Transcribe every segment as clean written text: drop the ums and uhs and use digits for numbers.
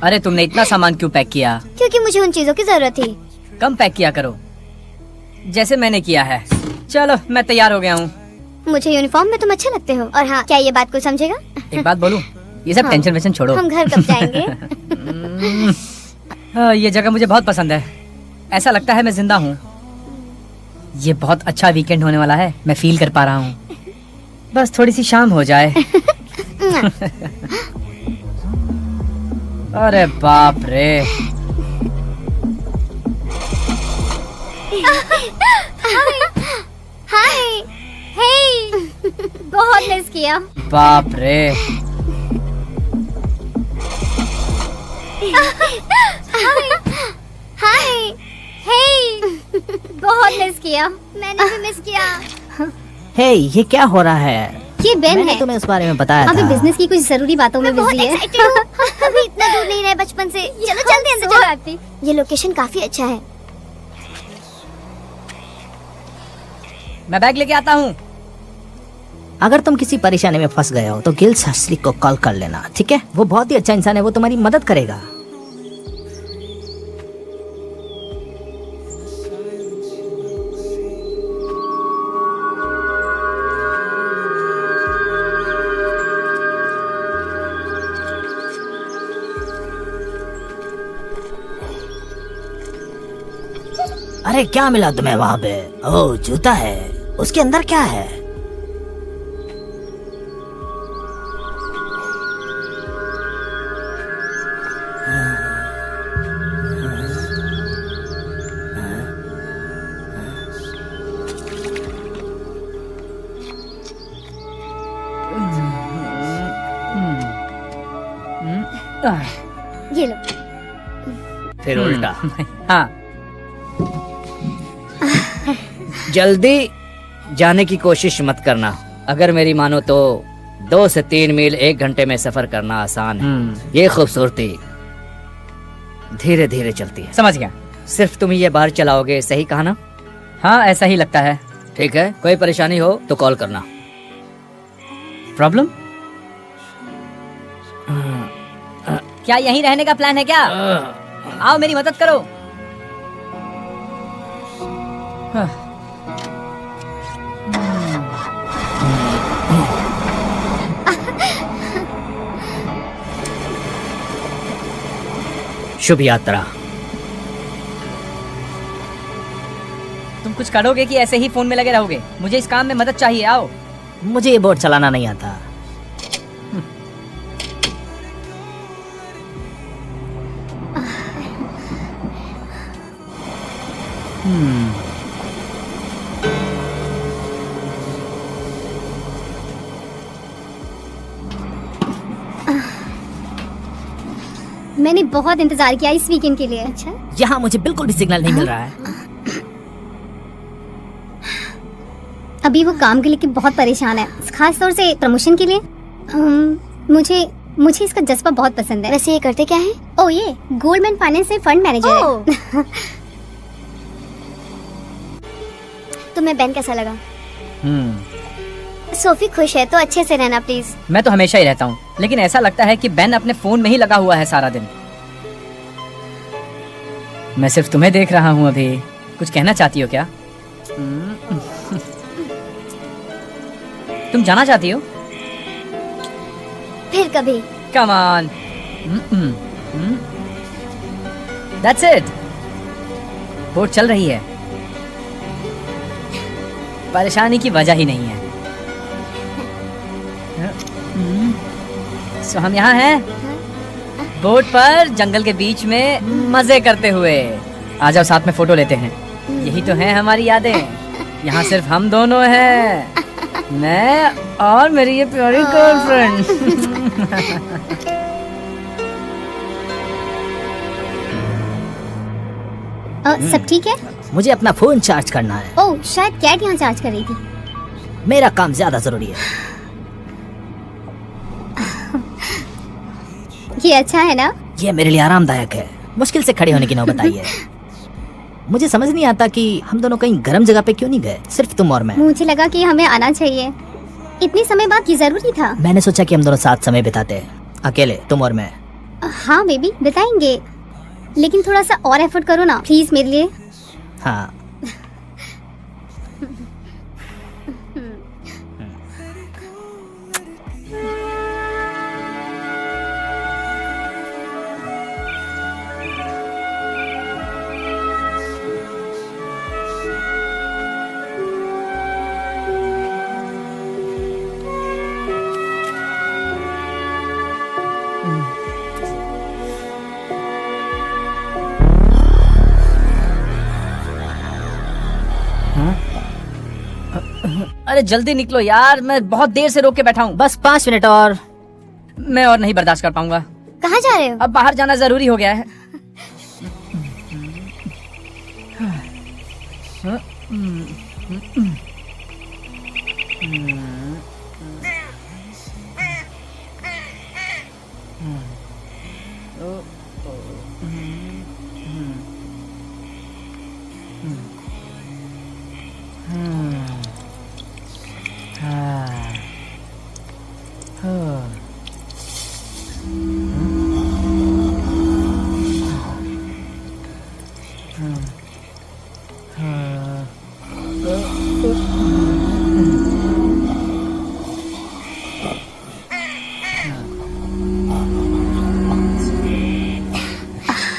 अरे तुमने इतना सामान क्यों पैक किया? क्योंकि मुझे उन चीजों की जरूरत थी। कम पैक किया करो, जैसे मैंने किया है। चलो मैं तैयार हो गया हूँ। मुझे यूनिफॉर्म में तुम अच्छे लगते हो। और हाँ, क्या ये बात को समझेगा? एक बात बोलूं, ये सब हाँ। टेंशन वेंशन छोड़ो। हम घर कब जाएंगे? ये जगह मुझे बहुत पसंद है। ऐसा लगता है मैं जिंदा हूँ। ये बहुत अच्छा वीकेंड होने वाला है, मैं फील कर पा रहा हूँ। बस थोड़ी सी शाम हो जाए। अरे बाप रे। हाय, हे, बहुत मिस किया। बाप रे। हाय, हे, बहुत मिस किया। मैंने भी मिस किया। हे, ये क्या हो रहा है? ये बेन मैंने है। तुम्हें इस बारे में बताया अभी था। बिजनेस की कुछ जरूरी बातों में बिजी है। अभी इतना दूर नहीं रहे बचपन से। चलो जल्दी अंदर चलो आरती। ये लोकेशन काफी अच्छा है। मैं बैग लेके आता हूँ। अगर तुम किसी परेशानी में फंस गए हो तो गिल शास्त्री को कॉल कर लेना, ठीक है? वो बहुत ही अच्छा इंसान है, वो तुम्हारी मदद करेगा। अरे क्या मिला तुम्हें वहाँ पे? ओह, जूता है। उसके अंदर क्या है? ये लो। फिर उल्टा। हाँ। जल्दी जाने की कोशिश मत करना। अगर मेरी मानो तो 2 से 3 मील 1 घंटे में सफर करना आसान है। ये खूबसूरती धीरे धीरे चलती है। समझ गया। सिर्फ तुम ये बार चलाओगे, सही कहा ना? हाँ ऐसा ही लगता है। ठीक है, कोई परेशानी हो तो कॉल करना। प्रॉब्लम? क्या यहीं रहने का प्लान है क्या? आओ मेरी मदद करो। शुभ यात्रा। तुम कुछ करोगे कि ऐसे ही फोन में लगे रहोगे? मुझे इस काम में मदद चाहिए। आओ। मुझे ये बोट चलाना नहीं आता। मैंने बहुत इंतजार किया इस वीकेंड के लिए। अच्छा, यहाँ मुझे बिल्कुल भी सिग्नल नहीं मिल रहा है। अभी वो काम के लिए बहुत परेशान है, खास तौर से प्रमोशन के लिए। मुझे इसका जज्बा बहुत पसंद है। वैसे ये करते क्या है? ओ, ये गोल्डमैन फाइनेंस से फंड मैनेजर है। तुम्हें बेन कैसा लगा? सोफी खुश है तो अच्छे से रहना प्लीज। मैं तो हमेशा ही रहता हूँ, लेकिन ऐसा लगता है कि बेन अपने फोन में ही लगा हुआ है सारा दिन। मैं सिर्फ तुम्हें देख रहा हूँ अभी। कुछ कहना चाहती हो क्या? तुम जाना चाहती हो? फिर कभी। Come on. That's it. Boat चल रही है, परेशानी की वजह ही नहीं है। सो हम यहाँ हैं बोट पर, जंगल के बीच में मजे करते हुए। आ जाओ साथ में फोटो लेते हैं। यही तो है हमारी यादें। यहाँ सिर्फ हम दोनों हैं, मैं और मेरी ये प्यारी गर्लफ्रेंड। सब ठीक है? मुझे अपना फोन चार्ज करना है। ओह, शायद कैट यहाँ चार्ज कर रही थी। मेरा काम ज्यादा जरूरी है। ये अच्छा है ना? ये मेरे लिए आरामदायक है। मुश्किल से खड़े होने की नौबत आई है। मुझे समझ नहीं आता कि हम दोनों कहीं गर्म जगह पे क्यों नहीं गए, सिर्फ तुम और मैं। मुझे लगा कि हमें आना चाहिए। इतने समय बाद ये जरूरी था। मैंने सोचा कि हम दोनों साथ समय बिताते हैं, अकेले, तुम और मैं। हाँ बेबी बताएंगे, लेकिन थोड़ा सा और एफर्ट करो ना प्लीज मेरे लिए। हाँ। अरे जल्दी निकलो यार, मैं बहुत देर से रोक के बैठा हूँ। बस 5 मिनट और। मैं और नहीं बर्दाश्त कर पाऊंगा। कहाँ जा रहे हो? अब बाहर जाना जरूरी हो गया है।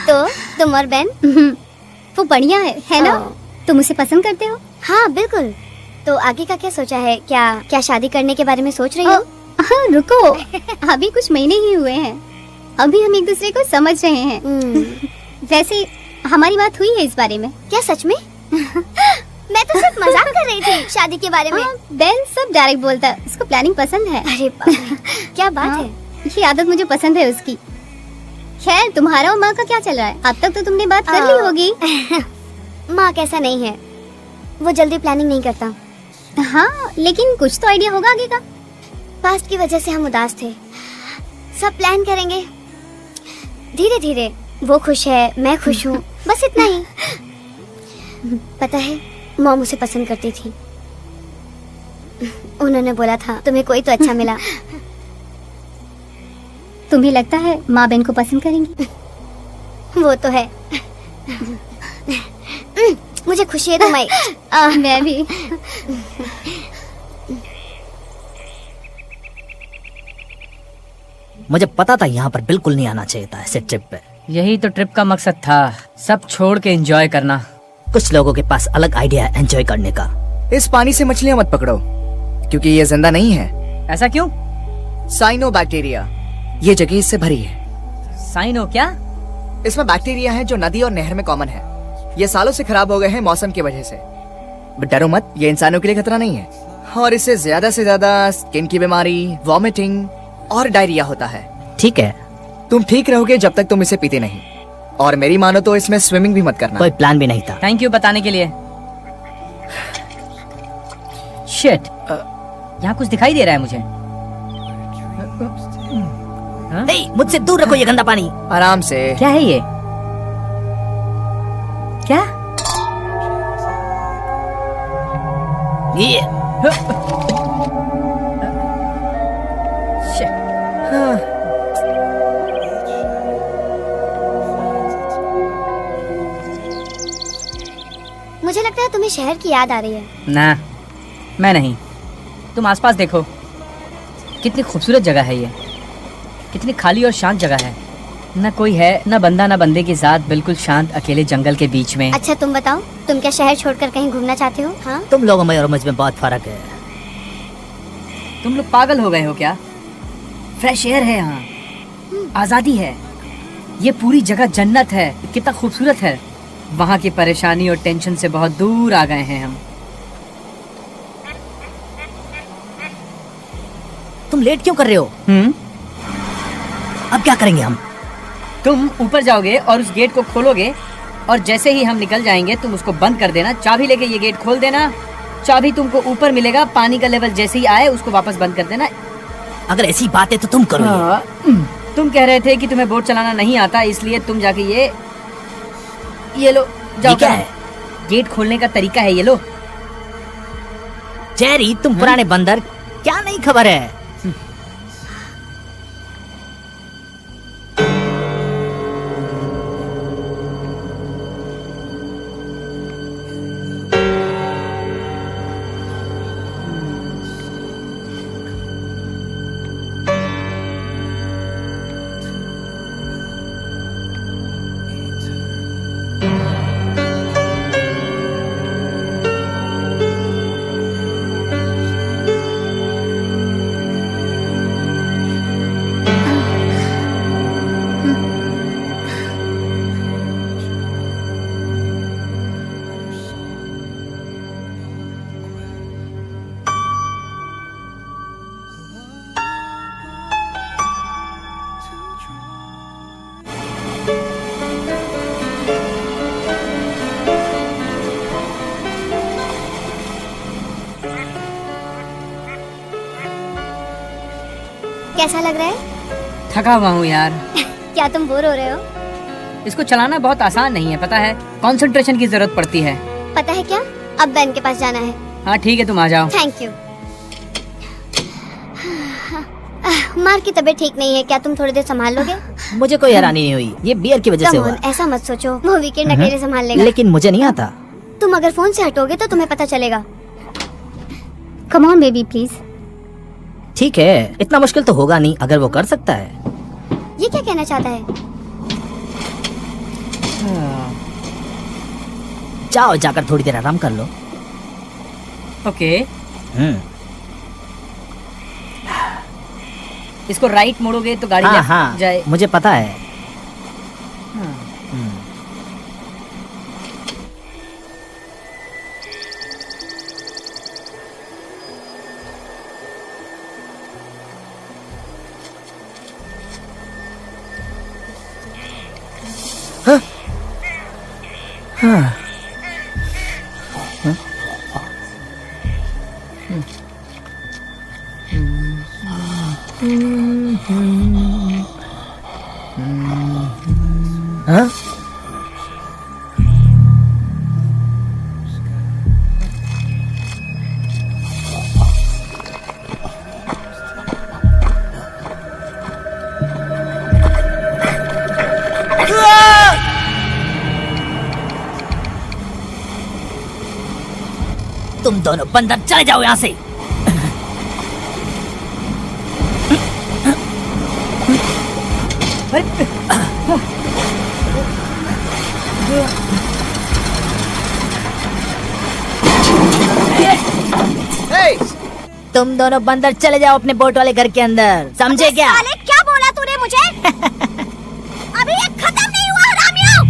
तो तुम और बेन वो बढ़िया है ना? तुम उसे पसंद करते हो? हाँ बिल्कुल। तो आगे का क्या सोचा है? क्या शादी करने के बारे में सोच रही हो? रुको, अभी कुछ महीने ही हुए हैं, अभी हम एक दूसरे को समझ रहे हैं। वैसे हमारी बात हुई है इस बारे में। क्या सच में? मैं तो सिर्फ मजाक कर रही थी शादी के बारे में। बेन सब डायरेक्ट बोलता है, उसको प्लानिंग पसंद है। अरे क्या बात है, ये आदत मुझे पसंद है उसकी। खैर तुम्हारा और माँ का क्या चल रहा है? अब तक तो तुमने बात कर ली होगी। माँ कैसा नहीं है, वो जल्दी प्लानिंग नहीं करता। हाँ लेकिन कुछ तो आइडिया होगा आगे का। पास्ट की वजह से हम उदास थे, सब प्लान करेंगे धीरे धीरे। वो खुश है, मैं खुश हूँ, बस इतना ही। पता है मॉम उसे पसंद करती थी, उन्होंने बोला था तुम्हें कोई तो अच्छा मिला। तुम्हें लगता है माँ बहन को पसंद करेंगी? वो तो है। मुझे खुशी है तुम्हारी। मैं भी। मुझे पता था यहाँ पर बिल्कुल नहीं आना चाहिए था ऐसे ट्रिप पे। यही तो ट्रिप का मकसद था, सब छोड़ के एंजॉय करना। कुछ लोगों के पास अलग आइडिया है एंजॉय करने का। इस पानी से मछलियाँ मत पकड़ो, क्योंकि ये जिंदा नहीं है। ऐसा क्यों? साइनोबैक्टीरिया, ये जगह इससे भरी है। साइनो क्या? इसमें बैक्टीरिया है जो नदी और नहर में कॉमन है। ये सालों से खराब हो गए हैं मौसम की वजह से। बट डरो मत, ये इंसानों के लिए खतरा नहीं है। और इससे ज्यादा से ज्यादा स्किन की बीमारी, वॉमिटिंग और डायरिया होता है। ठीक है, तुम ठीक रहोगे जब तक तुम इसे पीते नहीं। और मेरी मानो तो इसमें स्विमिंग भी मत करना। कोई प्लान भी नहीं था। थैंक यू बताने के लिए। शिट, यहाँ कुछ दिखाई दे रहा है मुझे। नहीं, मुझसे दूर रखो ये गंदा पानी। आराम से। क्या है ये? क्या? ये शिट। मुझे लगता है तुम्हें शहर की याद आ रही है। ना, मैं नहीं। तुम आसपास देखो, कितनी खूबसूरत जगह है ये, कितनी खाली और शांत जगह है। न कोई है, न बंदा न बंदे के साथ, बिल्कुल शांत अकेले जंगल के बीच में। अच्छा तुम बताओ, तुम क्या शहर छोड़कर कहीं घूमना चाहते हो? हाँ? तुम लोगों में और मुझ में बहुत फर्क है। तुम लोग पागल हो गए हो क्या? फ्रेश एयर है यहाँ, आजादी है, ये पूरी जगह जन्नत है। कितना खूबसूरत है। वहाँ की परेशानी और टेंशन से बहुत दूर आ गए हैं हम। तुम लेट क्यों कर रहे हो? अब क्या करेंगे हम? तुम ऊपर जाओगे और उस गेट को खोलोगे, और जैसे ही हम निकल जाएंगे तुम उसको बंद कर देना। चाबी लेके ये गेट खोल देना। चाबी तुमको ऊपर मिलेगा, पानी का लेवल जैसे ही आए उसको वापस बंद कर देना। अगर ऐसी बात है तो तुम करो ये। तुम कह रहे थे कि तुम्हें बोट चलाना नहीं आता, इसलिए तुम जाके ये लो, जाओ। ये क्या है? गेट खोलने का तरीका है, ये लो। जेरी, तुम पुराने बंदर, क्या नहीं खबर है? कैसा लग रहा है? थका हुआ हूँ यार। क्या तुम बोर हो रहे हो? इसको चलाना बहुत आसान नहीं है, पता है। कंसंट्रेशन की जरूरत पड़ती है। पता है क्या, अब बेन के पास जाना है। हाँ ठीक है, तुम आ जाओ। Thank you. मार की तबीयत ठीक नहीं है, क्या तुम थोड़ी देर संभाल लोगे? मुझे कोई हैरानी नहीं हुई, ये बियर की वजह से Come हुआ। on, ऐसा मत सोचो, वो वीकेंड अकेले संभाल लेगा। लेकिन मुझे नहीं आता। तुम अगर फोन से हटोगे तो तुम्हें पता चलेगा। Come on baby please. ठीक है, इतना मुश्किल तो होगा नहीं अगर वो कर सकता है। ये क्या कहना चाहता है? जाओ, जाकर थोड़ी देर आराम कर लो। ओके, हम्म। इसको राइट मोड़ोगे तो गाड़ी हाँ लेफ्ट हाँ, जाए। मुझे पता है। हाँ। हम्म। हाँ? तुम दोनों बंदर चले जाओ यहाँ से। Hey! तुम दोनों बंदर चले जाओ अपने बोट वाले घर के अंदर, समझे क्या? साले क्या बोला तूने मुझे? अभी ये खत्म नहीं हुआ हरामियों!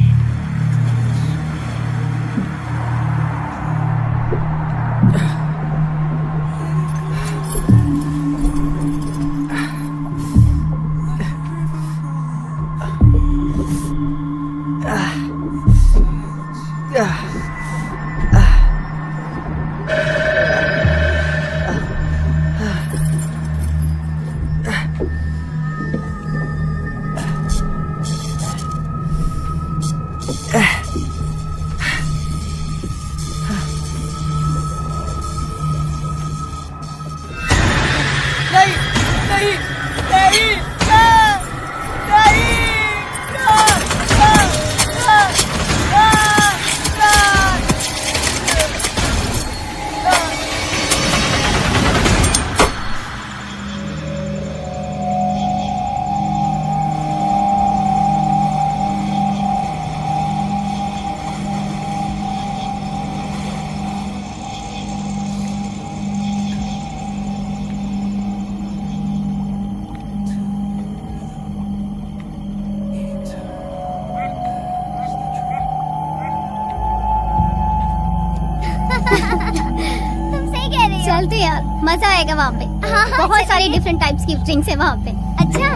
तुम सही कह रही हो। चलते यार, मजा आएगा वहाँ पे। हाँ, बहुत सारी डिफरेंट टाइप्स की ड्रिंक्स है वहाँ पे। अच्छा,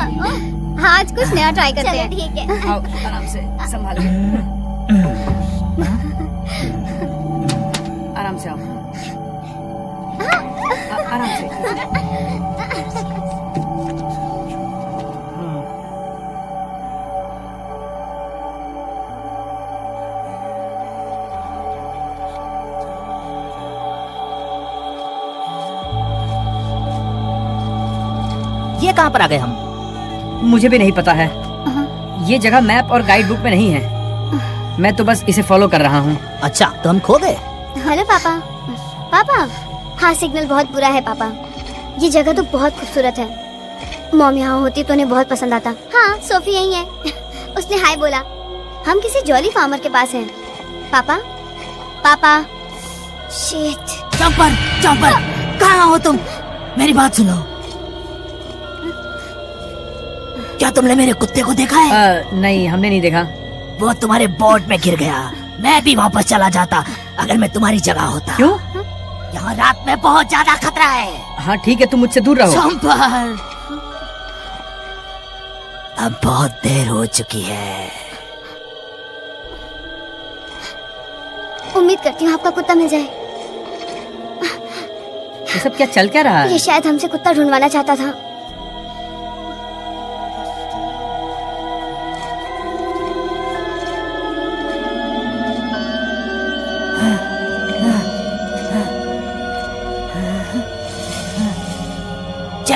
हाँ, आज कुछ नया ट्राई करते हैं। ठीक है। आओ, आराम से संभाल के। आराम से आओ। आराम से। ये कहाँ पर आ गए हम? मुझे भी नहीं पता है। ये जगह मैप और गाइड बुक में नहीं है। मैं तो बस इसे फॉलो कर रहा हूँ। अच्छा, तो हम खो गए। हेलो पापा। पापा, हाँ सिग्नल बहुत बुरा है पापा। ये जगह तो बहुत खूबसूरत है। मॉम यहाँ होती तो उन्हें बहुत पसंद आता। हाँ, सोफी यही है। उसने हाय बोला। हम किसी जॉली फार्मर के पास हैं। पापा, पापा। शिट। चंपर, चंपर, कहाँ हो तुम? मेरी बात सुनो। क्या तुमने मेरे कुत्ते को देखा है? नहीं, हमने नहीं देखा। वो तुम्हारे बोट में गिर गया। मैं भी वापस चला जाता अगर मैं तुम्हारी जगह होता। क्यों? यहाँ रात में बहुत ज्यादा खतरा है। हाँ ठीक है, तुम मुझसे दूर रहो। चंपर, अब बहुत देर हो चुकी है। उम्मीद करती हूँ आपका कुत्ता मिल जाए। ये सब क्या चल क्या रहा है? ये शायद हमसे कुत्ता ढूंढवाना चाहता था।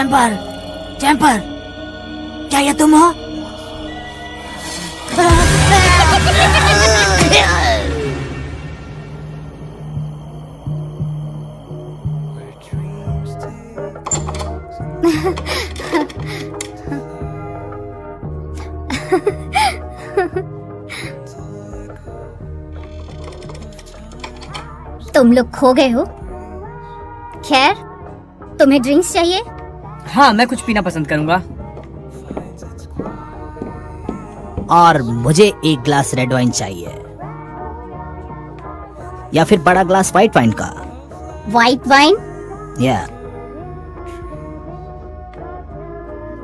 चैम्पर, चैम्पर, क्या ये तुम हो? तुम लोग खो गए हो। खैर, तुम्हें ड्रिंक्स चाहिए? हाँ, मैं कुछ पीना पसंद करूंगा। और मुझे एक ग्लास रेड वाइन चाहिए, या फिर बड़ा ग्लास व्हाइट वाइन का। White wine? या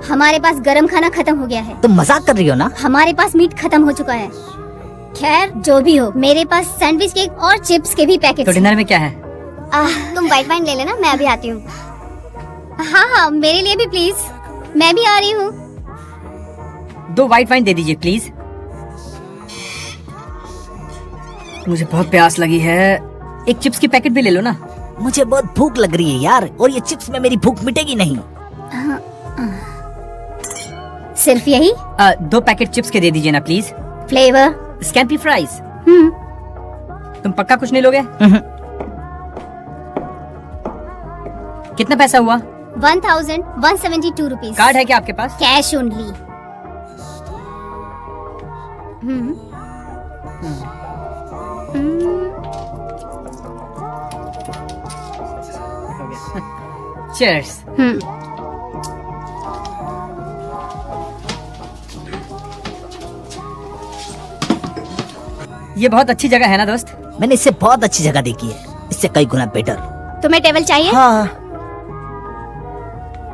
हमारे पास गरम खाना खत्म हो गया है। तुम मजाक कर रही हो ना? हमारे पास मीट खत्म हो चुका है। खैर, जो भी हो, मेरे पास सैंडविच केक और चिप्स के भी पैकेट। तो डिनर में क्या है? तुम व्हाइट वाइन ले लेना, मैं अभी आती हूँ। हाँ हाँ, मेरे लिए भी प्लीज, मैं भी आ रही हूँ। 2 व्हाइट वाइन दे दीजिए प्लीज। मुझे बहुत प्यास लगी है, एक चिप्स की पैकेट भी ले लो ना। मुझे बहुत भूख लग रही है यार, और ये चिप्स में मेरी भूख मिटेगी नहीं। सिर्फ यही? 2 पैकेट चिप्स के दे दीजिए ना प्लीज। फ्लेवर? Scampi fries. तुम पक्का कुछ नहीं लोगे? कितना पैसा हुआ? 1172 रुपीज। कार्ड है क्या आपके पास? Cash only. चीयर्स। ये बहुत अच्छी जगह है ना दोस्त? मैंने इससे बहुत अच्छी जगह देखी है, इससे कई गुना बेटर। तुम्हें टेबल चाहिए? हाँ,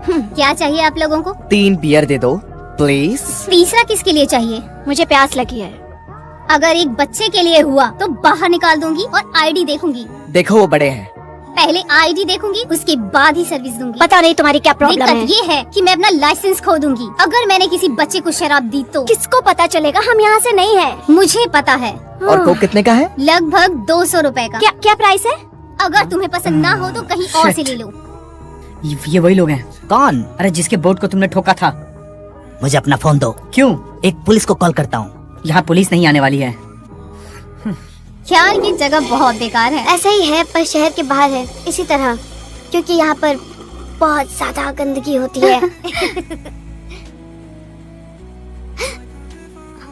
क्या चाहिए आप लोगों को? 3 बियर दे दो प्लीज। तीसरा किसके लिए चाहिए? मुझे प्यास लगी है। अगर एक बच्चे के लिए हुआ तो बाहर निकाल दूंगी और आईडी देखूंगी। देखो वो बड़े हैं। पहले आईडी देखूंगी, उसके बाद ही सर्विस दूंगी। पता नहीं तुम्हारी क्या प्रॉब्लम है। ये है कि मैं अपना लाइसेंस खो दूंगी अगर मैंने किसी बच्चे को शराब दी तो। किसको पता चलेगा? हम यहाँ से नहीं है। मुझे पता है। और कोक कितने का है? लगभग 200 रुपए का। क्या क्या प्राइस है? अगर तुम्हें पसंद ना हो तो कहीं और से ले लो। ये वही लोग हैं? कौन? अरे जिसके बोट को तुमने ठोका था। मुझे अपना फोन दो। क्यों? एक पुलिस को कॉल करता हूँ। यहाँ पुलिस नहीं आने वाली है। यार, ये जगह बहुत बेकार है। ऐसा ही है, पर शहर के बाहर है इसी तरह, क्योंकि यहाँ पर बहुत ज्यादा गंदगी होती है।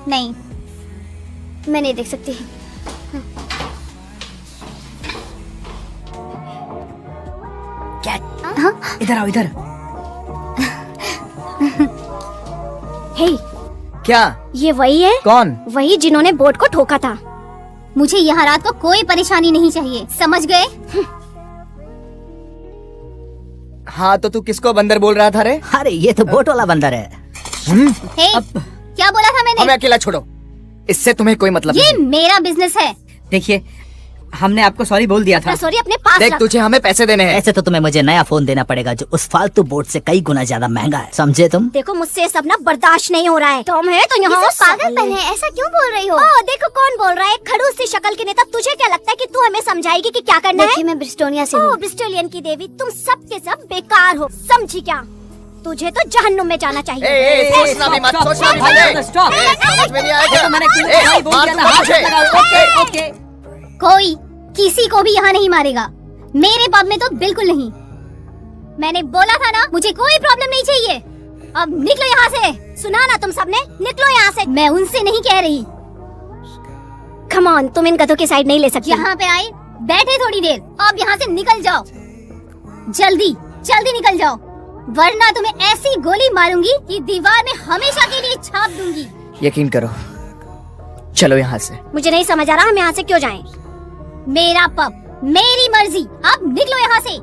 नहीं, मैं नहीं देख सकती। इधर आओ, इधर। हे, क्या? ये वही है? कौन? वही जिन्होंने बोट को ठोका था। मुझे यहाँ रात को कोई परेशानी नहीं चाहिए, समझ गए? हाँ, तो तू किसको बंदर बोल रहा था रे? अरे ये तो बोट वाला बंदर है। हे, क्या बोला था मैंने? हमें अकेला छोड़ो, इससे तुम्हें कोई मतलब ये नहीं। मेरा बिजनेस है। देखिए, हमने आपको सॉरी बोल दिया था। सॉरी अपने पास देख, रख। तुझे हमें पैसे देने हैं। ऐसे तो तुम्हें मुझे नया फोन देना पड़ेगा जो उस फालतू बोट से कई गुना ज्यादा महंगा है, समझे तुम? देखो, मुझसे ये सब ना बर्दाश्त नहीं हो रहा है। तुम है तो यहाँ पागलपन है, ऐसा क्यों बोल रही हो? ओ, देखो कौन बोल रहा है, खड़ूस सी शक्ल के नेता। तुझे क्या लगता है कि तू हमें समझाएगी कि क्या करना है? देखिए, मैं ब्रिस्टोनिया से ओ, हूँ। ब्रिस्टोलियन की देवी, तुम सब के सब बेकार हो, समझी क्या? तुझे तो जहन्नुम में जाना चाहिए। सोचना भी मत, सोचना भी मत। स्टॉप। समझ में नहीं आया। मैंने क्यों बोल दिया था? हाथ मत लगाओ। Okay, okay. कोई किसी को भी यहाँ नहीं मारेगा, मेरे पब में तो बिल्कुल नहीं। मैंने बोला था ना, मुझे कोई प्रॉब्लम नहीं चाहिए। अब निकलो यहाँ से। सुना ना तुम सबने, निकलो यहाँ से। मैं उनसे नहीं कह रही। कम ऑन, तुम इन गधों की साइड नहीं ले सकती। यहाँ पे आए, बैठे थोड़ी देर, अब यहाँ से निकल जाओ। जल्दी जल्दी निकल जाओ, वरना तुम्हें ऐसी गोली मारूंगी कि दीवार में हमेशा के लिए छाप दूंगी। यकीन करो, चलो यहाँ से। मुझे नहीं समझ आ रहा हम यहाँ से क्यों जाएं। मेरा पब, मेरी मर्जी, अब निकलो यहाँ से।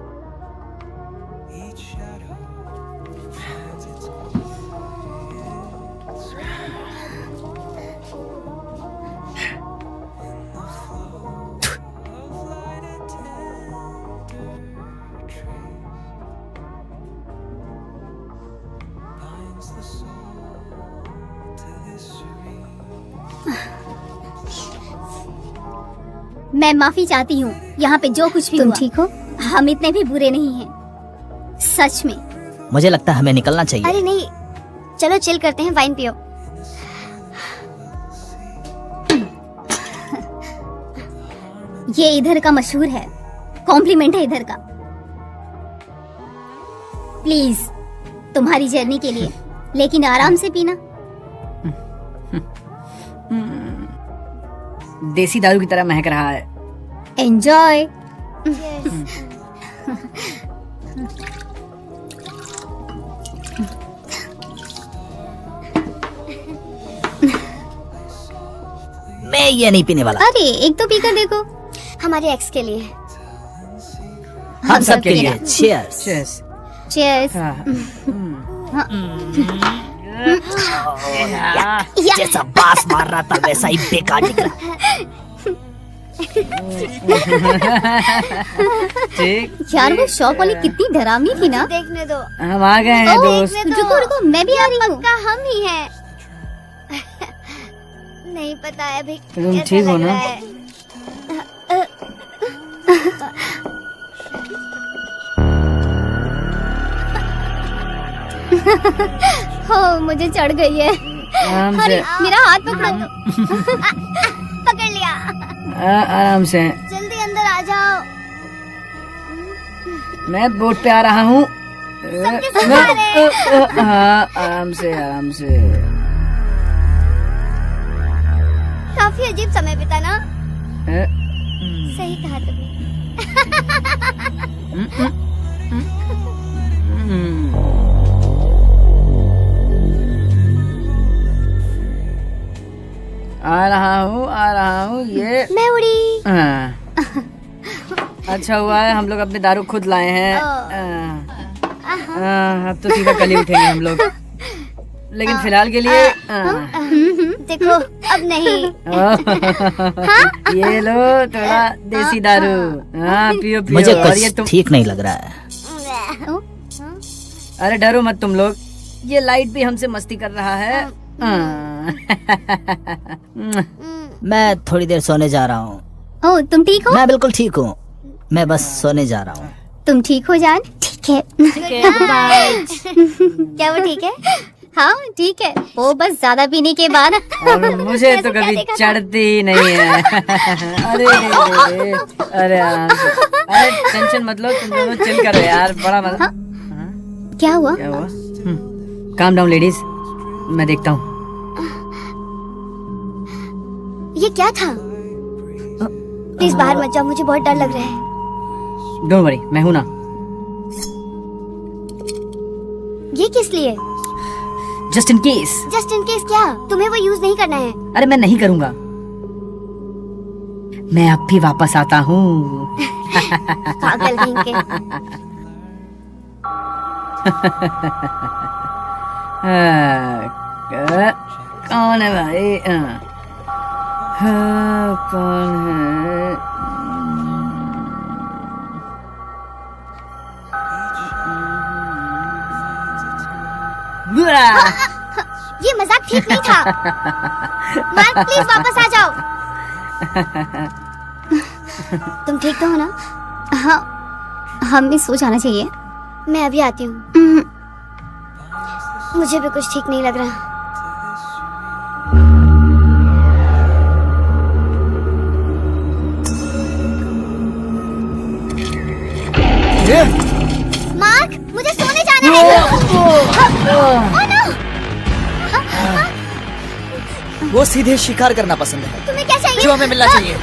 मैं माफी चाहती हूँ यहाँ पे जो कुछ भी तुम हुआ। ठीक हो? हम इतने भी बुरे नहीं हैं, सच में। मुझे लगता है हमें निकलना चाहिए। अरे नहीं, चलो चिल करते हैं, वाइन पियो। ये इधर का मशहूर है, कॉम्प्लीमेंट है इधर का। प्लीज, तुम्हारी जर्नी के लिए, लेकिन आराम से पीना। देसी दारू की तरह महक रहा है। एंजॉय। मैं ये नहीं पीने वाला। अरे एक तो पीकर देखो। हमारे एक्स के लिए। हम सब के लिए चीयर्स। Cheers. चीयर्स। जैसा बास मार रहा था वैसा ही बेकार निकला। ठीक। यार वो शॉप वाली कितनी डरावनी थी ना। देखने दो। हम आ गए हैं दोस्त। रुको रुको, मैं भी आ रही हूँ। पक्का हम ही हैं। नहीं पता है अभी तुम कैसा ठीक हो लग ना? रहा है। हो मुझे चढ़ गई है। आराम से। अरे मेरा हाथ पकड़ो। पकड़ लिया। आराम से। जल्दी अंदर आ जाओ। मैं बोट पे आ रहा हूँ। सबके सहारे। हाँ, आराम से आराम से। काफी अजीब समय बीता ना। अ, सही कहा तुमने। आ रहा हूँ ये। मैं उड़ी। हाँ। अच्छा हुआ है हम लोग अपने दारू खुद लाए हैं। अब तो सीधा कल ही उठेंगे हम लोग, लेकिन फिलहाल के लिए देखो अब नहीं। ये लो थोड़ा देसी दारू। हाँ पियो पियो। मुझे और ये कुछ तुम, ठीक नहीं लग रहा है। अरे डरो मत तुम लोग, ये लाइट भी हमसे मस्ती कर रहा है। मैं थोड़ी देर सोने जा रहा हूँ। ओ तुम ठीक हो? मैं बिल्कुल ठीक हूँ, मैं बस सोने जा रहा हूँ। तुम ठीक हो जान? ठीक है। क्या वो ठीक है? हाँ ठीक है, वो बस ज्यादा पीने के बाद। अब मुझे तो कभी चढ़ती ही नहीं है। अरे रे, अरे आराम से। अरे टेंशन मत लो, तुम दोनों चिल करो यार, बड़ा मजा। क्या हुआ? क्या हुआ? काम डाउन लेडीज, मैं देखता हूँ। ये क्या था? प्लीज बाहर मत जाओ, मुझे बहुत डर लग रहा है। डोंट वरी, मैं हूं ना। ये किस लिए? Just in case. Just in case क्या? तुम्हें वो यूज नहीं करना है। अरे मैं नहीं करूंगा, मैं अब भी वापस आता हूँ। पागल कहीं के। कौन है भाई? कौन है? ये मजाक ठीक नहीं था। मार्क प्लीज वापस आ जाओ। तुम ठीक तो हो ना? हाँ, हमें सो जाना चाहिए। मैं अभी आती हूँ। मुझे भी कुछ ठीक नहीं लग रहा। मार्क, मुझे सोने जाना है। वो सीधे शिकार करना पसंद है, तुम्हें क्या चाहिए? जो हमें मिलना चाहिए।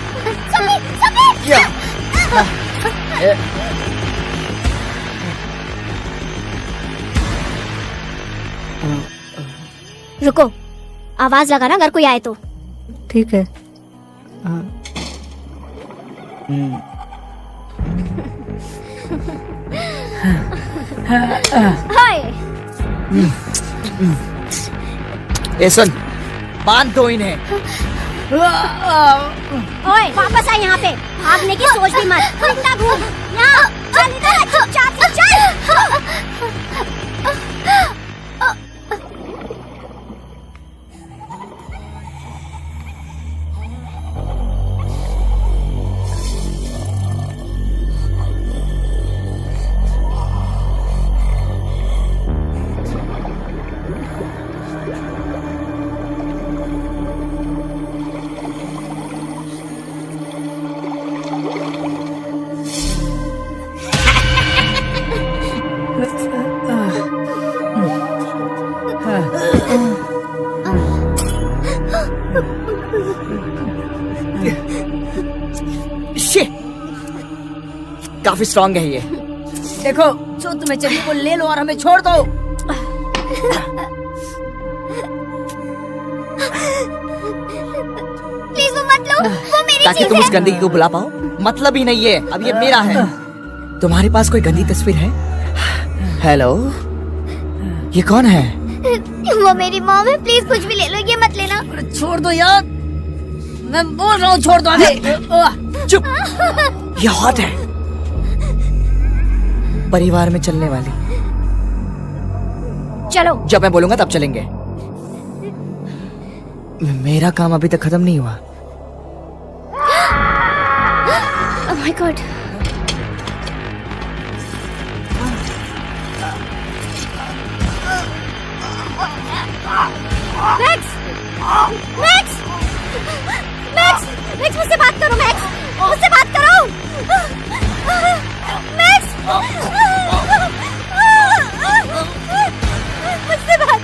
क्या? रुको, आवाज लगाना अगर कोई आए तो। ठीक है। हाय। ए सुन, बांध दो इन्हें। ओए, वापस आ यहाँ पे। भागने की सोच भी मत। जिंदा घूम। यहाँ, चल इधर, चुपचाप से चल। काफी स्ट्रांग है ये। देखो, जो तुम्हें चाहिए वो ले लो और हमें छोड़ दो। प्लीज वो मत लो, वो मेरी ताकि चीज तुम है। उस गंदगी को भुला पाओ। मतलब ही नहीं है, अब ये मेरा है। तुम्हारे पास कोई गंदी तस्वीर है? हेलो, ये कौन है? वो मेरी मॉम है, प्लीज कुछ भी ले लो, ये मत लेना। छोड़ दो यार, मैं बोल रहा हूँ छोड़ दो हमें। चुप, ये हॉट है, परिवार में चलने वाली। चलो। जब मैं बोलूंगा तब चलेंगे। मेरा काम अभी तक खत्म नहीं हुआ। Oh my God. Max, max, max, max मुझसे बात करो। मैक्स, मुझसे बात करो। मैक्स, मुझसे बात।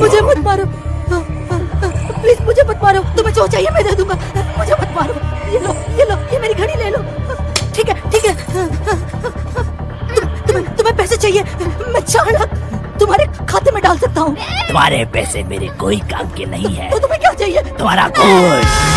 मुझे मत मारो, प्लीज मुझे मत मारो। तुम्हें जो चाहिए मैं दे दूंगा, मुझे मत मारो। ये लो, ये लो, ये मेरी घड़ी ले लो। ठीक है, ठीक है। तुम्हें पैसे चाहिए, मैं 4 लाख तुम्हारे खाते में डाल सकता हूँ। तुम्हारे पैसे मेरे कोई काम के नहीं है। तो तुम्हें क्या चाहिए? तुम्हारा गोश्त।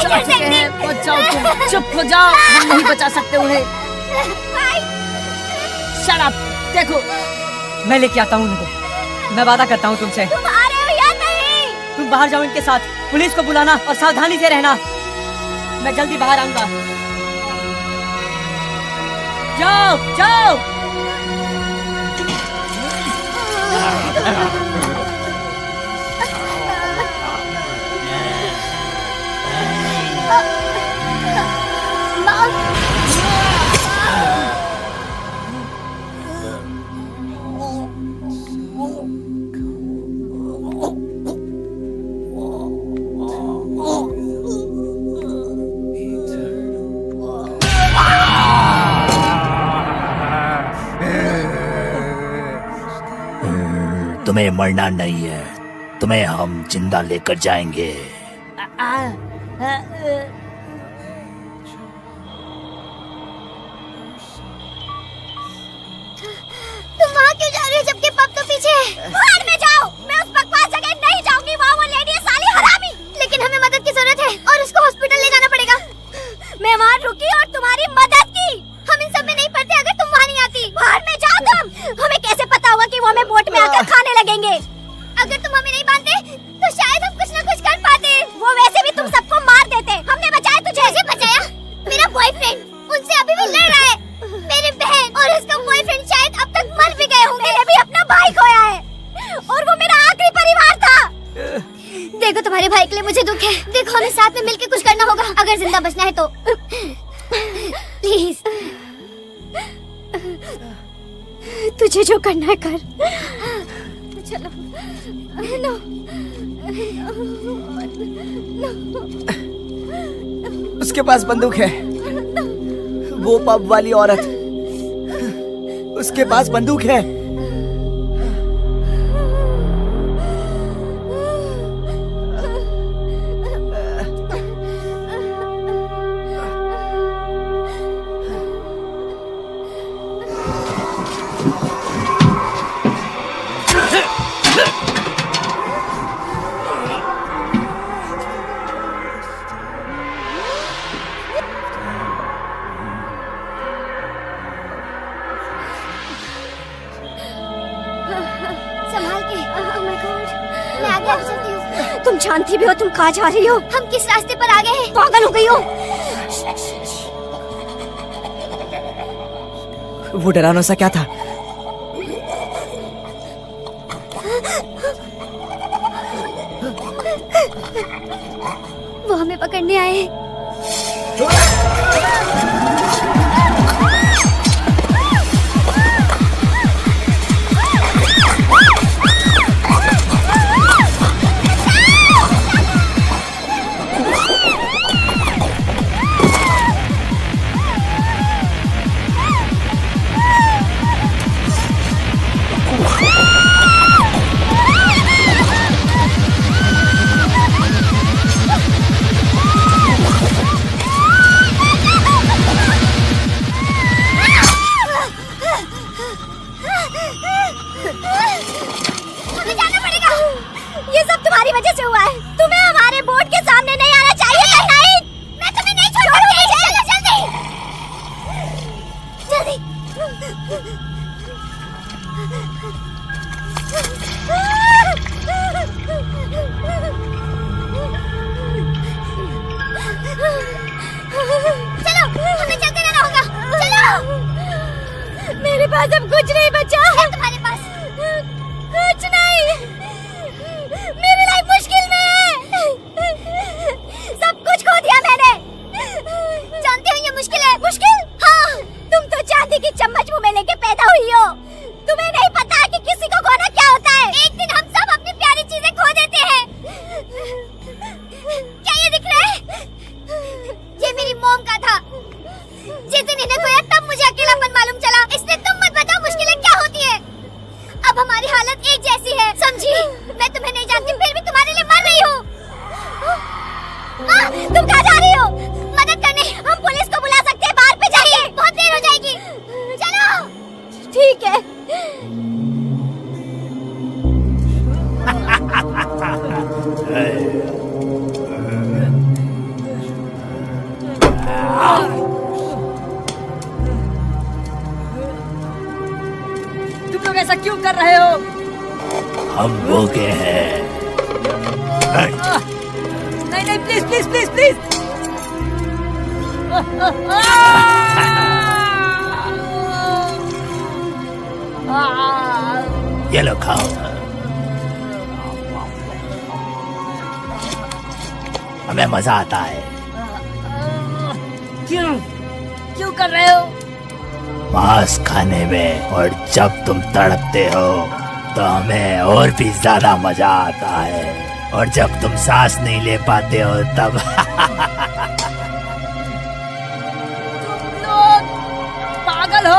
जा चुके हैं, पहुंच जाओ तुम, चुप हो जाओ, हम नहीं बचा सकते उन्हें। शट अप, देखो मैं लेके आता हूँ उनको, मैं वादा करता हूँ तुमसे। तुम आ रहे हो या नहीं? तुम बाहर जाओ इनके साथ, पुलिस को बुलाना और सावधानी से रहना। मैं जल्दी बाहर आऊंगा। जाओ जाओ। तुम्हें मरना नहीं है, तुम्हें हम जिंदा लेकर जाएंगे। तुम वहाँ क्यों जा रही हो जबकि पप तो पीछे है? बाहर में जाओ, मैं उस बकवास जगह नहीं जाऊंगी, वहाँ वो लेडी है साली हरामी। लेकिन हमें मदद की जरूरत है और उसको हॉस्पिटल ले जाना पड़ेगा। मैं वहाँ रुकी और तुम्हारी मदद की। हम इन सब में नहीं पड़ते अगर तुम वहाँ नहीं आती। बाहर में जाओ तुम, हमें कैसे पता होगा कि वो हमें बोट में आकर खाने लगेंगे? अगर तुम हमें नहीं मानते तो शायद हम कुछ न कुछ कर पाते। वो वैसे भी तुम सबको मार देते, हमने बचाया तुझे। मुझे बचाया? मेरा बॉयफ्रेंड उनसे अभी भी लड़ रहा है। मेरी बहन और उसका बॉयफ्रेंड शायद अब तक मर भी गए होंगे। मैंने भी अपना भाई खोया है और वो मेरा आखिरी परिवार था। देखो तुम्हारे भाई के लिए मुझे दुख है। देखो हमें साथ में मिलकर कुछ करना होगा अगर जिंदा बचना है तो। प्लीज तुझे जो करना है कर। चलो। नो। उसके पास बंदूक है, वो पब वाली औरत, उसके पास बंदूक है। संभाल के। Oh my God, मैं आगे आगे चलती हूँ। तुम जानती भी हो तुम कहाँ जा रही हो? हम किस रास्ते पर आ गए हैं? पागल हो गई हो? वो डरावना सा क्या था? वो हमें पकड़ने आए हैं। हमें जाना पड़ेगा। ये सब तुम्हारी वजह से हुआ है। तुम्हें हमारे बोर्ड के सामने नहीं आना चाहिए। नहीं, मैं तुम्हें नहीं छोड़ूंगी। चलो जल्दी जल्दी। चलो हमें चलते रहना होगा। चलो। मेरे पास अब कुछ नहीं बचा है तुम्हारे पास? कुछ नहीं। मेरी लाइफ मुश्किल में है। सब कुछ खो दिया मैंने। जानती हो ये मुश्किल है। मुश्किल? हाँ, तुम तो चांदी की चम्मच मुंह में लेके पैदा हुई हो। तुम्हें नहीं पता कि किसी को खोना क्या होता है। एक दिन हम सब अपनी प्यारी चीजें खो देते हैं। क्या ये दिख रहा है? ये मेरी मॉम का था। जिस दिन इन्हें खोया तब मुझे अकेलापन मालूम चला। इसलिए तुम मत बताओ मुश्किलें क्या होती है। अब हमारी हालत एक जैसी है, समझी? मैं तुम्हें नहीं जानती फिर भी तुम्हारे लिए मर रही हूँ। तुम कहाँ जा रही हो? मदद करने। हम पुलिस को बुला सकते हैं, बाहर पे जाइए। बहुत देर हो जाएगी। चलो। ठीक है। क्यों कर रहे हो? हम भूखे हैं। नहीं नहीं, प्लीज प्लीज प्लीज प्लीज। ये लो खाओ। हमें मजा आता है। क्यों क्यों कर रहे हो? मांस खाने में, और जब तुम तड़पते हो तो हमें और भी ज्यादा मजा आता है, और जब तुम सांस नहीं ले पाते हो तब तुम लोग पागल हो।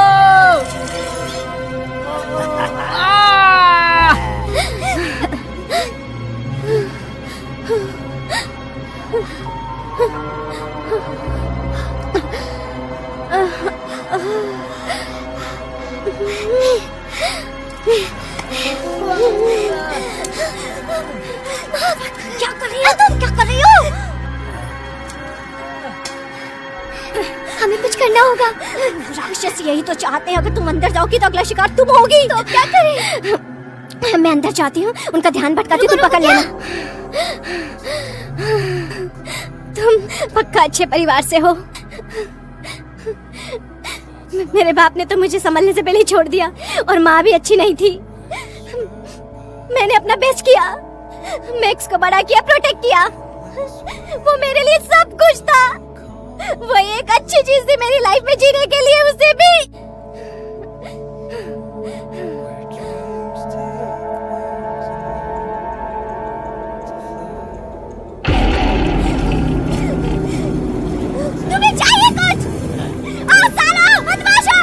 क्या कर रही हो तुम? क्या कर रही हो? हमें कुछ करना होगा। राक्षस यही तो चाहते हैं, अगर तुम अंदर जाओगी तो अगला शिकार तुम होगी। तो क्या करें? मैं अंदर जाती हूँ, उनका ध्यान भटकाती हूँ, तुम पकड़ लेना। तुम पक्का अच्छे परिवार से हो। मेरे बाप ने तो मुझे संभलने से पहले ही छोड़ दिया, और माँ भी अच्छी नहीं थी। मैंने अपना बेस्ट किया, मैक्स को बड़ा किया, प्रोटेक्ट किया। वो मेरे लिए सब कुछ था। वो एक अच्छी चीज थी मेरी लाइफ में जीने के लिए, उसे भी। तुम्हें चाहिए कुछ? आओ सालो, बदमाशो!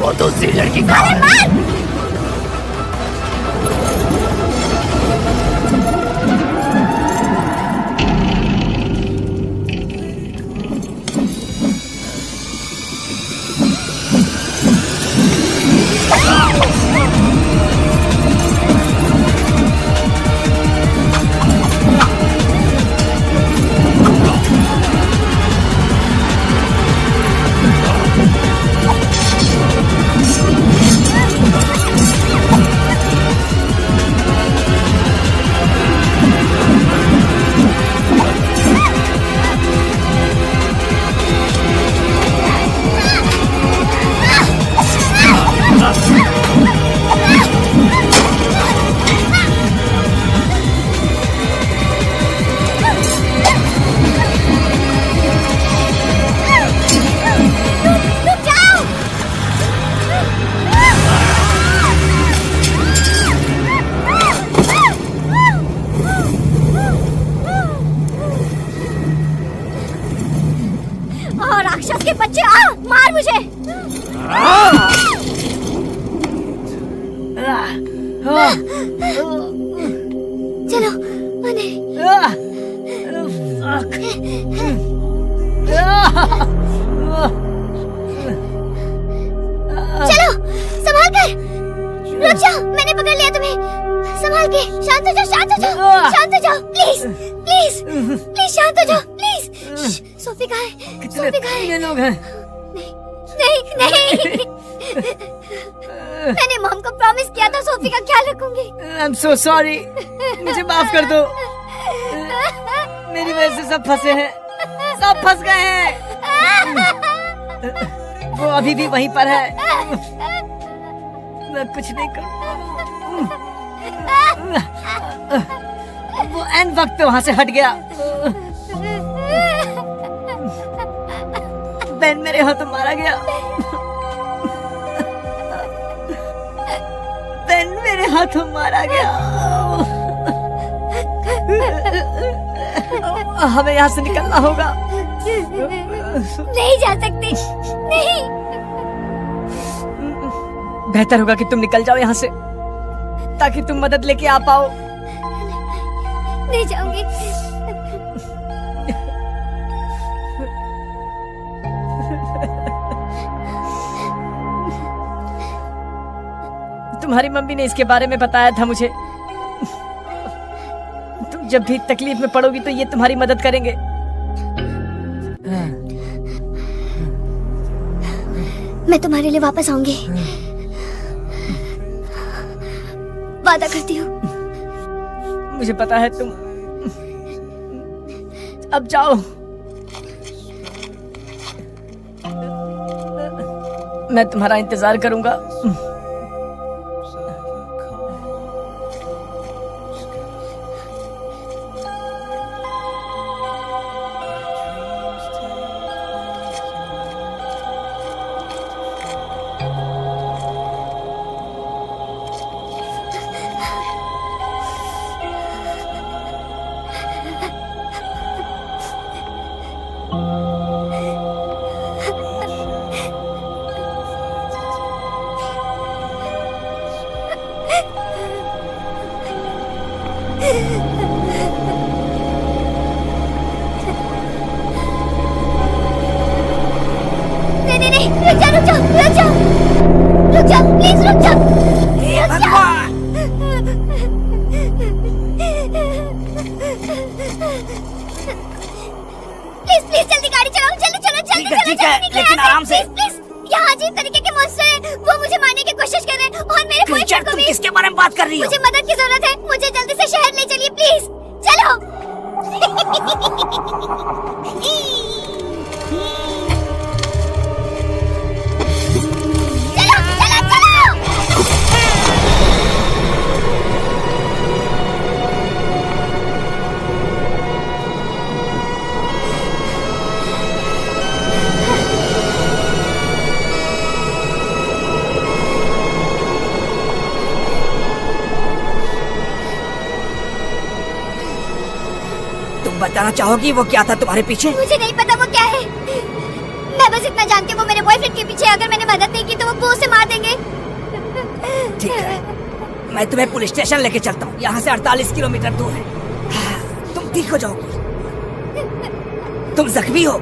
वो दूसरी लड़की कहाँ है? राक्षस के बच्चे, आ मार मुझे। चलो मने। चलो संभाल कर। रुक जाओ, मैंने पकड़ लिया तुम्हें। संभाल के, शांत हो जाओ, शांत हो जाओ, शांत हो जाओ, प्लीज प्लीज प्लीज शांत हो जाओ, प्लीज। सोफी कहाँ है? सोफी कहाँ है? ये लोग हैं। नहीं नहीं मैंने मॉम को प्रॉमिस किया था सोफी का ख्याल रखूंगी। आई एम सो सॉरी, मुझे माफ कर दो। मेरी वजह से सब फंसे हैं, सब फंस गए हैं। वो अभी भी वहीं पर है, मैं कुछ नहीं कर पाऊँ। वो एन वक्त पे वहां से हट गया। बेन मेरे हाथों मारा गया। बेन मेरे हाथों मारा गया। हमें यहाँ से निकलना होगा। नहीं जा सकती, नहीं। बेहतर होगा कि तुम निकल जाओ यहाँ से, ताकि तुम मदद लेके आ पाओ। नहीं जाऊंगी। तुम्हारी मम्मी ने इसके बारे में बताया था मुझे। तुम जब भी तकलीफ में पड़ोगी तो ये तुम्हारी मदद करेंगे। मैं तुम्हारे लिए वापस आऊंगी, वादा करती हूँ। मुझे पता है तुम। अब जाओ। मैं तुम्हारा इंतजार करूंगा। नहीं, रुक जाओ, प्लीज रुक जाओ। प्लीज जल्दी गाड़ी चलाओ, जल्दी चलो, लेकिन आराम से। प्लीज। यहाँ अजीब तरीके के मॉन्स्टर हैं, वो मुझे मारने की कोशिश कर रहे हैं और मेरे बॉयफ्रेंड को तुम भी। किसके बारे में बात कर रही हो? मुझे मदद की जरूरत है, मुझे जल्दी से शहर ले चलिए प्लीज। चलो। बताना चाहोगी वो क्या था तुम्हारे पीछे? मुझे नहीं पता वो क्या है, मैं बस इतना जानती हूँ वो मेरे बॉयफ्रेंड के पीछे। अगर मैंने मदद नहीं की तो वो उसे मार देंगे। ठीक है, मैं तुम्हें पुलिस स्टेशन लेके चलता हूँ। यहाँ से 48 किलोमीटर दूर है। तुम ठीक हो जाओगी। तुम जख्मी हो?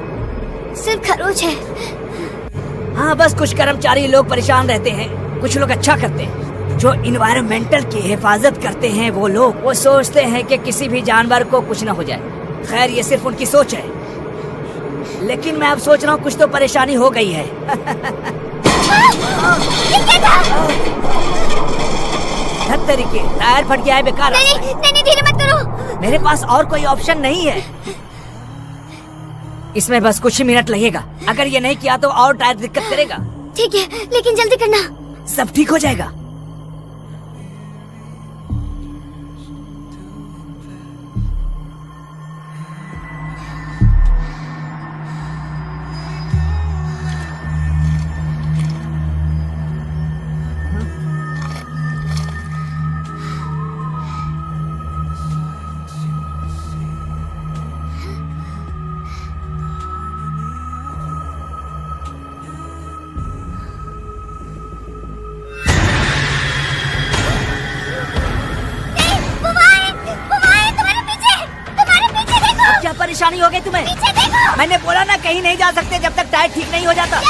सिर्फ खरोच है। हाँ, बस कुछ कर्मचारी लोग परेशान रहते हैं, कुछ लोग अच्छा करते हैं। जो इन्वायरमेंटल की हिफाजत करते हैं वो लोग, वो सोचते हैं कि किसी भी जानवर को कुछ न हो जाए। खैर, ये सिर्फ उनकी सोच है, लेकिन मैं अब सोच रहा हूँ कुछ तो परेशानी हो गई है। तरीके टायर फट गया है, बेकार। नहीं, धीरे मत करो। मेरे पास और कोई ऑप्शन नहीं है। इसमें बस कुछ ही मिनट लगेगा। अगर ये नहीं किया तो और टायर दिक्कत करेगा। ठीक है, लेकिन जल्दी करना। सब ठीक हो जाएगा। परेशानी हो गई तुम्हें? पीछे देखो। मैंने बोला ना कहीं नहीं जा सकते जब तक टायर ठीक नहीं हो जाता।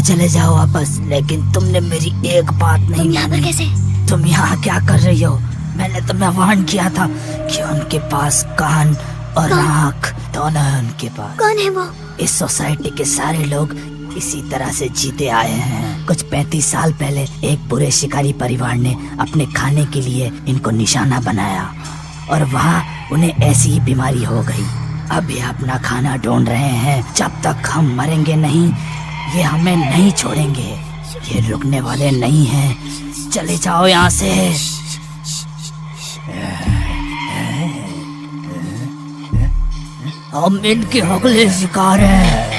चले जाओ वापस, लेकिन तुमने मेरी एक बात नहीं मानी। कैसे? तुम यहाँ क्या कर रही हो? मैंने तुम्हें वार्न किया था कि उनके पास कान और आँख दोनों है उनके पास। कौन है वो? इस सोसाइटी के सारे लोग इसी तरह से जीते आए हैं। कुछ 35 साल पहले एक बुरे शिकारी परिवार ने अपने खाने के लिए इनको निशाना बनाया और वहाँ उन्हें ऐसी ही बीमारी हो गई। अब ये अपना खाना ढूंढ रहे हैं। जब तक हम मरेंगे नहीं, ये हमें नहीं छोड़ेंगे। ये रुकने वाले नहीं हैं। चले जाओ यहाँ से। हम इनके अगले शिकार हैं।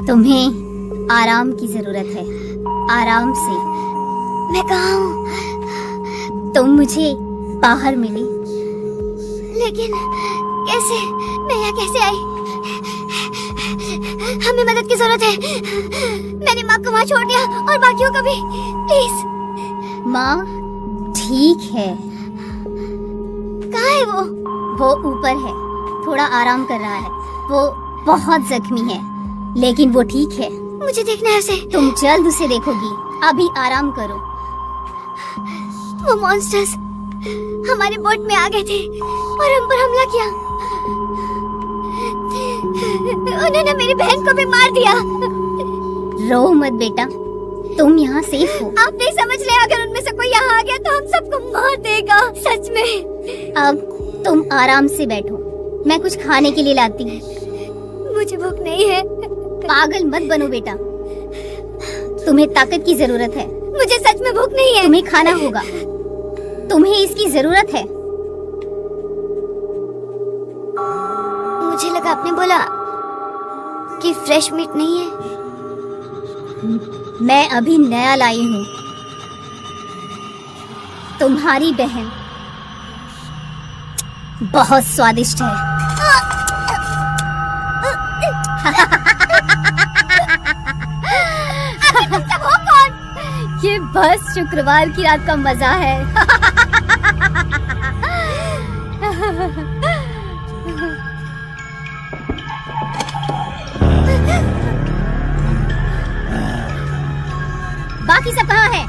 तुम्हें आराम की जरूरत है। आराम से। मैं कहाँ हूँ? तुम मुझे बाहर मिली, लेकिन कैसे? मैं यहाँ कैसे आई? हमें मदद की जरूरत है। मैंने माँ को वहाँ छोड़ दिया और बाकियों को भी। प्लीज। माँ ठीक है। कहाँ है वो? वो ऊपर है, थोड़ा आराम कर रहा है। वो बहुत जख्मी है, लेकिन वो ठीक है। मुझे देखना है उसे। तुम जल्द उसे देखोगी। अभी आराम करो। वो मॉन्स्टर्स हमारे बोट में आ गए थे और हम पर हमला किया। उन्होंने मेरी बहन को भी मार दिया। रो मत बेटा, तुम यहाँ सेफ हो। आप नहीं समझ रहे, अगर उनमें से कोई यहाँ आ गया तो हम सबको मार देगा। सच में। अब तुम आराम से बैठो, मैं कुछ खाने के लिए लाती हूँ। मुझे भूख नहीं है। पागल मत बनो बेटा, तुम्हें ताकत की जरूरत है। मुझे सच में भूख नहीं है। तुम्हें खाना होगा, तुम्हें इसकी जरूरत है। मुझे लगा आपने बोला कि फ्रेश मीट नहीं है। मैं अभी नया लाई हूँ। तुम्हारी बहन बहुत स्वादिष्ट है। ये बस शुक्रवार की रात का मजा है। बाकी सब कहाँ है?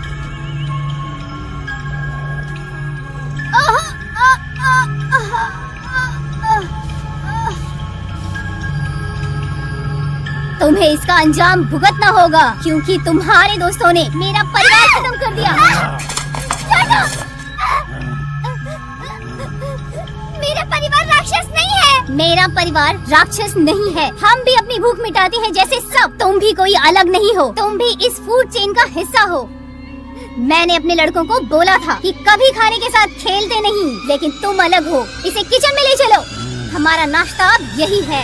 तुम्हें इसका अंजाम भुगतना होगा, क्योंकि तुम्हारे दोस्तों ने मेरा परिवार खत्म कर दिया। मेरा परिवार राक्षस नहीं है। मेरा परिवार राक्षस नहीं है। हम भी अपनी भूख मिटाते हैं जैसे सब। तुम भी कोई अलग नहीं हो, तुम भी इस फूड चेन का हिस्सा हो। मैंने अपने लड़कों को बोला था कि कभी खाने के साथ खेलते नहीं, लेकिन तुम अलग हो। इसे किचन में ले चलो, हमारा नाश्ता अब यही है।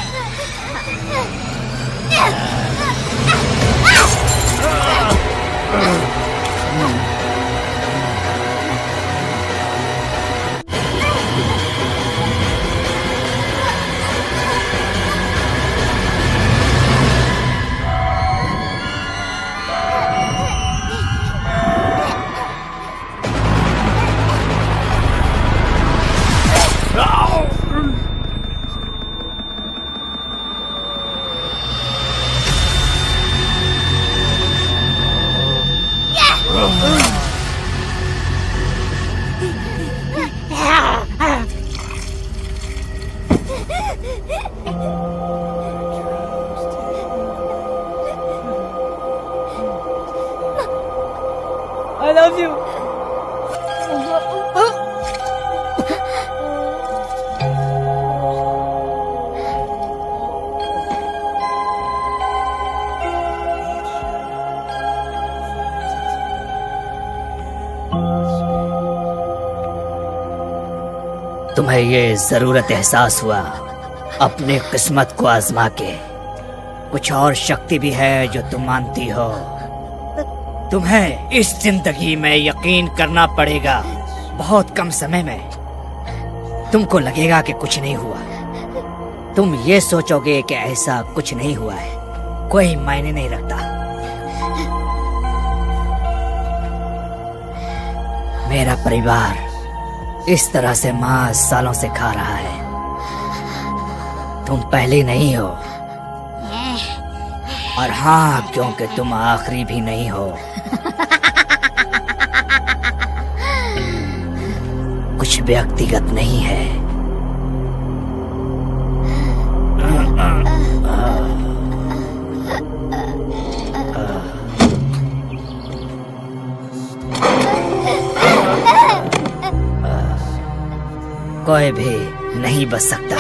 Love you. तुम्हें ये जरूरत एहसास हुआ अपने किस्मत को आजमा के। कुछ और शक्ति भी है जो तुम मानती हो। तुम्हें इस जिंदगी में यकीन करना पड़ेगा। बहुत कम समय में तुमको लगेगा कि कुछ नहीं हुआ। तुम ये सोचोगे कि ऐसा कुछ नहीं हुआ है, कोई मायने नहीं रखता। मेरा परिवार इस तरह से माँ सालों से खा रहा है। तुम पहली नहीं हो, और हाँ, क्योंकि तुम आखिरी भी नहीं हो। कुछ व्यक्तिगत नहीं है। कोई भी नहीं बच सकता।